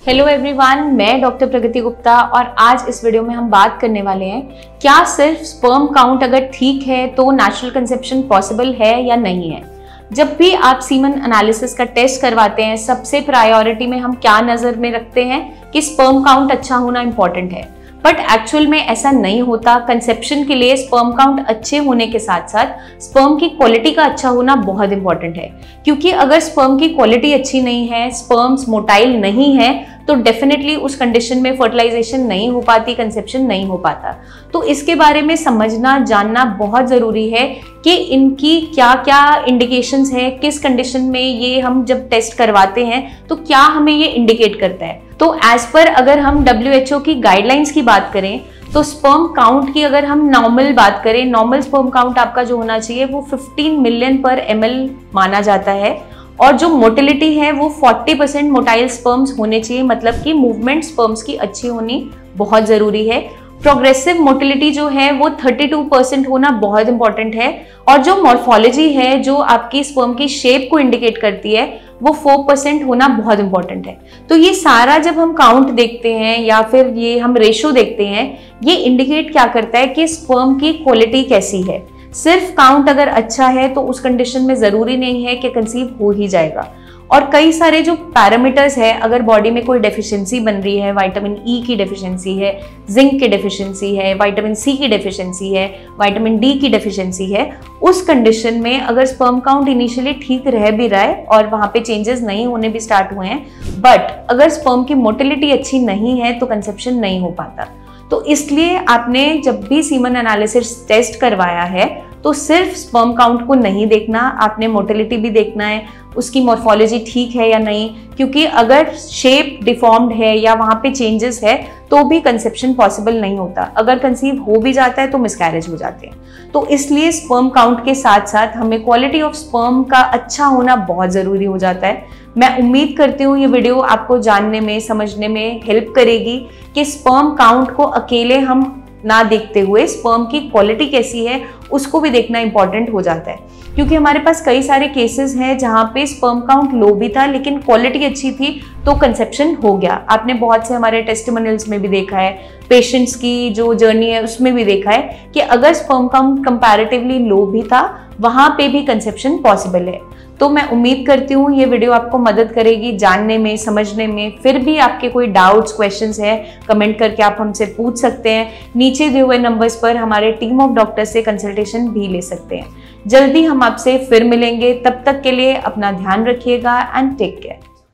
Hello everyone, मैं doctor प्रगति गुप्ता और आज इस वीडियो में हम बात करने वाले हैं क्या सिर्फ स्पर्म काउंट अगर ठीक है तो नेचुरल कंसेप्शन पॉसिबल है या नहीं है। जब भी आप सीमन एनालिसिस का टेस्ट करवाते हैं, सबसे प्रायोरिटी में हम क्या नजर में रखते हैं कि स्पर्म काउंट अच्छा होना इंपॉर्टेंट है, बट एक्चुअल में ऐसा नहीं होता। कंसेप्शन के लिए स्पर्म काउंट अच्छे होने के साथ साथ स्पर्म की क्वालिटी का अच्छा होना बहुत इंपॉर्टेंट है, क्योंकि अगर स्पर्म की क्वालिटी अच्छी नहीं है, स्पर्म्स मोटाइल नहीं है, तो डेफिनेटली उस कंडीशन में फर्टिलाइजेशन नहीं हो पाती, कंसेप्शन नहीं हो पाता। तो इसके बारे में समझना जानना बहुत ज़रूरी है कि इनकी क्या क्या इंडिकेशंस है, किस कंडीशन में ये हम जब टेस्ट करवाते हैं तो क्या हमें ये इंडिकेट करता है। तो एज पर अगर हम WHO की गाइडलाइंस की बात करें तो स्पर्म काउंट की अगर हम नॉर्मल बात करें, नॉर्मल स्पर्म काउंट आपका जो होना चाहिए वो 15 मिलियन पर ml माना जाता है, और जो मोटिलिटी है वो 40% मोटाइल स्पर्म्स होने चाहिए, मतलब कि मूवमेंट स्पर्म्स की अच्छी होनी बहुत ज़रूरी है। प्रोग्रेसिव मोटिलिटी जो है वो 32% होना बहुत इंपॉर्टेंट है, और जो मॉर्फोलॉजी है जो आपकी स्पर्म की शेप को इंडिकेट करती है वो 4% होना बहुत इंपॉर्टेंट है। तो ये सारा जब हम काउंट देखते हैं या फिर ये हम रेशो देखते हैं, ये इंडिकेट क्या करता है कि स्पर्म की क्वालिटी कैसी है। सिर्फ काउंट अगर अच्छा है तो उस कंडीशन में ज़रूरी नहीं है कि कंसीव हो ही जाएगा। और कई सारे जो पैरामीटर्स है, अगर बॉडी में कोई डेफिशिएंसी बन रही है, विटामिन ई की डेफिशिएंसी है, जिंक की डेफिशिएंसी है, विटामिन सी की डेफिशिएंसी है, विटामिन डी की डेफिशिएंसी है, उस कंडीशन में अगर स्पर्म काउंट इनिशियली ठीक रह भी रहा है और वहाँ पे चेंजेस नहीं होने भी स्टार्ट हुए हैं, बट अगर स्पर्म की मोटिलिटी अच्छी नहीं है तो कंसेप्शन नहीं हो पाता। तो इसलिए आपने जब भी सीमन एनालिसिस टेस्ट करवाया है तो सिर्फ स्पर्म काउंट को नहीं देखना, आपने मोटिलिटी भी देखना है, उसकी मॉर्फोलॉजी ठीक है या नहीं, क्योंकि अगर शेप डिफॉर्म्ड है या वहाँ पे चेंजेस है तो भी कंसेप्शन पॉसिबल नहीं होता। अगर कंसीव हो भी जाता है तो मिसकैरेज हो जाते हैं। तो इसलिए स्पर्म काउंट के साथ साथ हमें क्वालिटी ऑफ स्पर्म का अच्छा होना बहुत ज़रूरी हो जाता है। मैं उम्मीद करती हूँ ये वीडियो आपको जानने में, समझने में हेल्प करेगी कि स्पर्म काउंट को अकेले हम ना देखते हुए स्पर्म की क्वालिटी कैसी है उसको भी देखना इंपॉर्टेंट हो जाता है, क्योंकि हमारे पास कई सारे केसेस हैं जहाँ पे स्पर्म काउंट लो भी था लेकिन क्वालिटी अच्छी थी तो कंसेप्शन हो गया। आपने बहुत से हमारे टेस्टिमोनियल्स में भी देखा है, पेशेंट्स की जो जर्नी है उसमें भी देखा है कि अगर स्पर्म काउंट कंपैरेटिवली लो भी था वहाँ पे भी कंसेप्शन पॉसिबल है। तो मैं उम्मीद करती हूँ ये वीडियो आपको मदद करेगी जानने में, समझने में। फिर भी आपके कोई डाउट्स, क्वेश्चंस है, कमेंट करके आप हमसे पूछ सकते हैं। नीचे दिए हुए नंबर्स पर हमारे टीम ऑफ डॉक्टर्स से कंसल्टेशन भी ले सकते हैं। जल्दी हम आपसे फिर मिलेंगे, तब तक के लिए अपना ध्यान रखिएगा एंड टेक केयर।